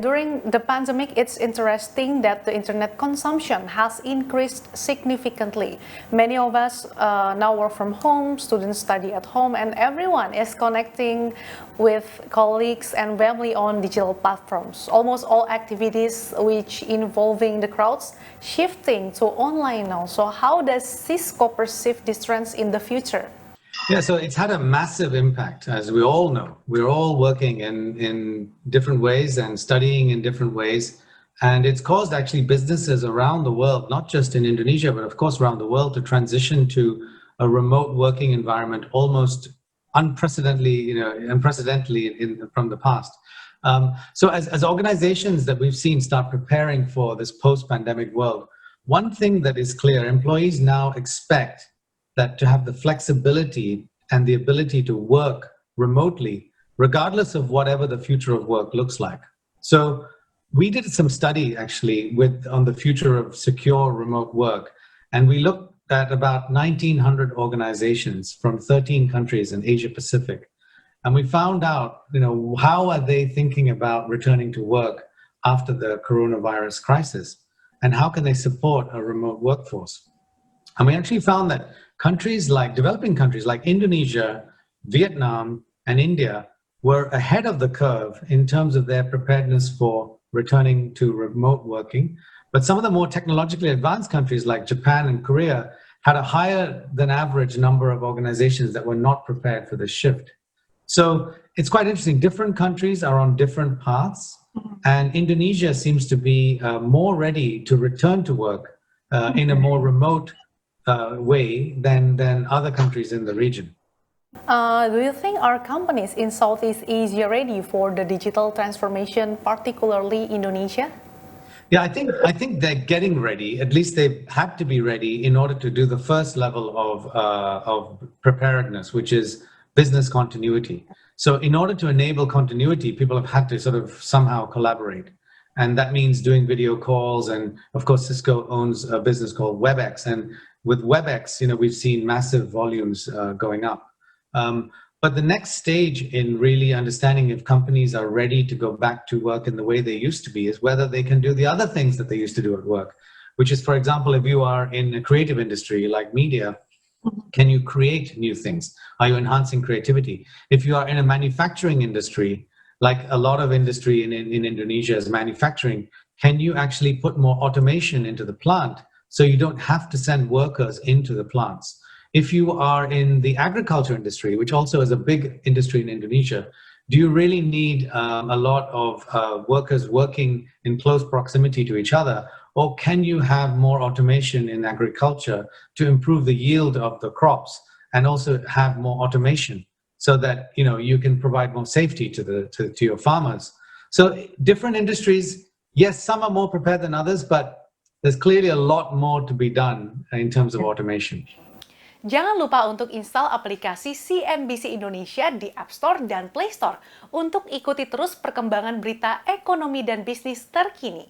During the pandemic, it's interesting that the internet consumption has increased significantly. Many of us now work from home, students study at home, and everyone is connecting with colleagues and family on digital platforms. Almost all activities which involving the crowds shifting to online now. So how does Cisco perceive these trends in the future? Yeah, so it's had a massive impact, as we all know. We're all working in different ways and studying in different ways. And it's caused actually businesses around the world, not just in Indonesia, but of course around the world, to transition to a remote working environment almost unprecedentedly, from the past. So as organizations that we've seen start preparing for this post-pandemic world, one thing that is clear, employees now expect that to have the flexibility and the ability to work remotely, regardless of whatever the future of work looks like. So we did some study actually on the future of secure remote work, and we looked at about 1,900 organizations from 13 countries in Asia Pacific. And we found out, how are they thinking about returning to work after the coronavirus crisis? And how can they support a remote workforce? And we actually found that developing countries like Indonesia, Vietnam, and India were ahead of the curve in terms of their preparedness for returning to remote working. But some of the more technologically advanced countries like Japan and Korea had a higher than average number of organizations that were not prepared for this shift. So it's quite interesting. Different countries are on different paths, and Indonesia seems to be more ready to return to work in a more remote way than other countries in the region. Do you think our companies in Southeast Asia are ready for the digital transformation, particularly Indonesia? Yeah, I think they're getting ready. At least they had to be ready in order to do the first level of preparedness, which is business continuity. So in order to enable continuity, people have had to sort of somehow collaborate. And that means doing video calls. And of course, Cisco owns a business called WebEx. And with WebEx, we've seen massive volumes going up. But the next stage in really understanding if companies are ready to go back to work in the way they used to be is whether they can do the other things that they used to do at work, which is, for example, if you are in a creative industry like media, can you create new things? Are you enhancing creativity? If you are in a manufacturing industry, like a lot of industry in Indonesia is manufacturing, can you actually put more automation into the plant so you don't have to send workers into the plants? If you are in the agriculture industry, which also is a big industry in Indonesia, do you really need a lot of workers working in close proximity to each other? Or can you have more automation in agriculture to improve the yield of the crops and also have more automation so that you can provide more safety to your farmers? So different industries, yes, some are more prepared than others, but there's clearly a lot more to be done in terms of automation. Jangan lupa untuk install aplikasi CNBC Indonesia di App Store dan Play Store untuk ikuti terus perkembangan berita ekonomi dan bisnis terkini.